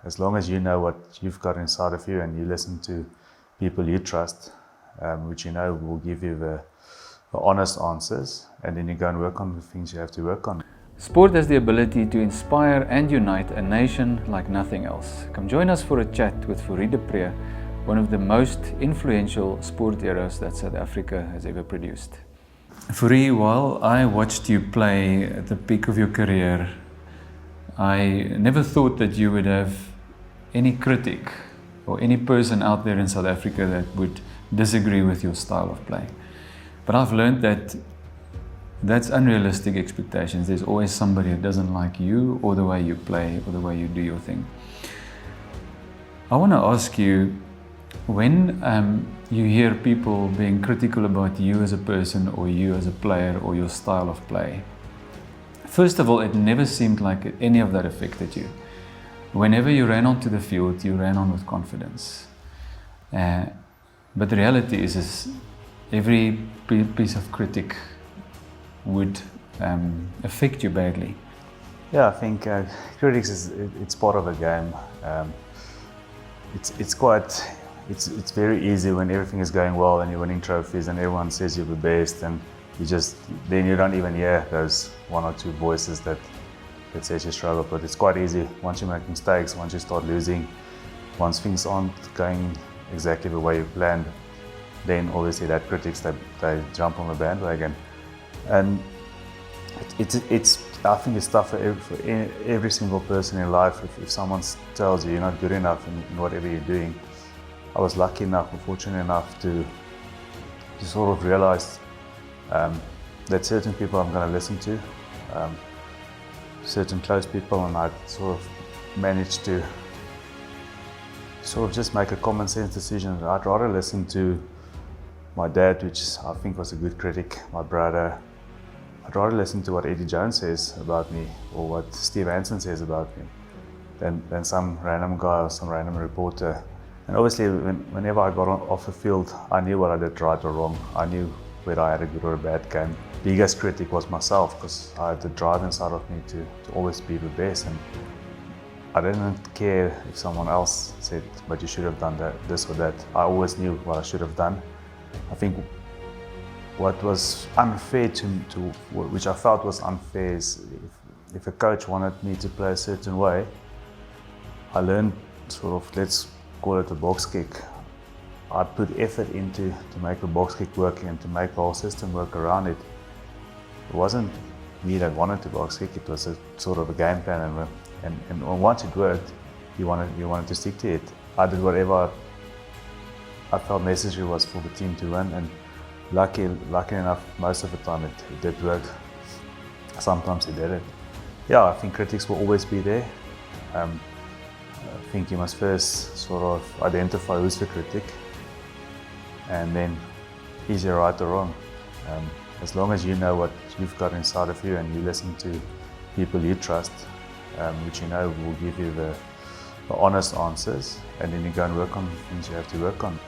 As long as you know what you've got inside of you and you listen to people you trust, which you know will give you the honest answers, and then you go and work on the things you have to work on. Sport has the ability to inspire and unite a nation like nothing else. Come join us for a chat with Fourie du Preez, one of the most influential sport heroes that South Africa has ever produced. Fourie, while I watched you play at the peak of your career, I never thought that you would have any critic or any person out there in South Africa that would disagree with your style of play. But I've learned that that's unrealistic expectations. There's always somebody who doesn't like you or the way you play or the way you do your thing. I want to ask you, when you hear people being critical about you as a person or you as a player or your style of play, first of all, it never seemed like any of that affected you. Whenever you ran onto the field, you ran on with confidence. But the reality is every piece of critic would affect you badly. Yeah, I think critics it's part of a game. It's very easy when everything is going well and you're winning trophies and everyone says you're the best, and then you don't even hear those one or two voices that says you struggle. But it's quite easy once you make mistakes, once you start losing, once things aren't going exactly the way you planned, then obviously that critics they jump on the bandwagon. And I think it's tough for every single person in life. If someone tells you you're not good enough in whatever you're doing. I was lucky enough or fortunate enough to sort of realize that certain people I'm going to listen to, certain close people, and I sort of managed to sort of just make a common sense decision. I'd rather listen to my dad, which I think was a good critic, my brother. I'd rather listen to what Eddie Jones says about me or what Steve Hansen says about me than some random guy or some random reporter. And obviously, whenever I got off the field, I knew what I did right or wrong. I knew whether I had a good or a bad game. The biggest critic was myself, because I had the drive inside of me to always be the best. And I didn't care if someone else said, but you should have done this or that. I always knew what I should have done. I think what was unfair which I felt was unfair, is if a coach wanted me to play a certain way, I learned sort of, let's call it a box kick. I put effort into to make the box kick work and to make the whole system work around it. It wasn't me that wanted to box kick, it was a sort of a game plan, and once it worked, you wanted to stick to it. I did whatever I felt necessary was for the team to win, and lucky enough, most of the time it did work. Sometimes it didn't. Yeah, I think critics will always be there. I think you must first sort of identify who's the critic, and then is he right or wrong. As long as you know what you've got inside of you and you listen to people you trust, which you know will give you the honest answers, and then you go and work on the things you have to work on.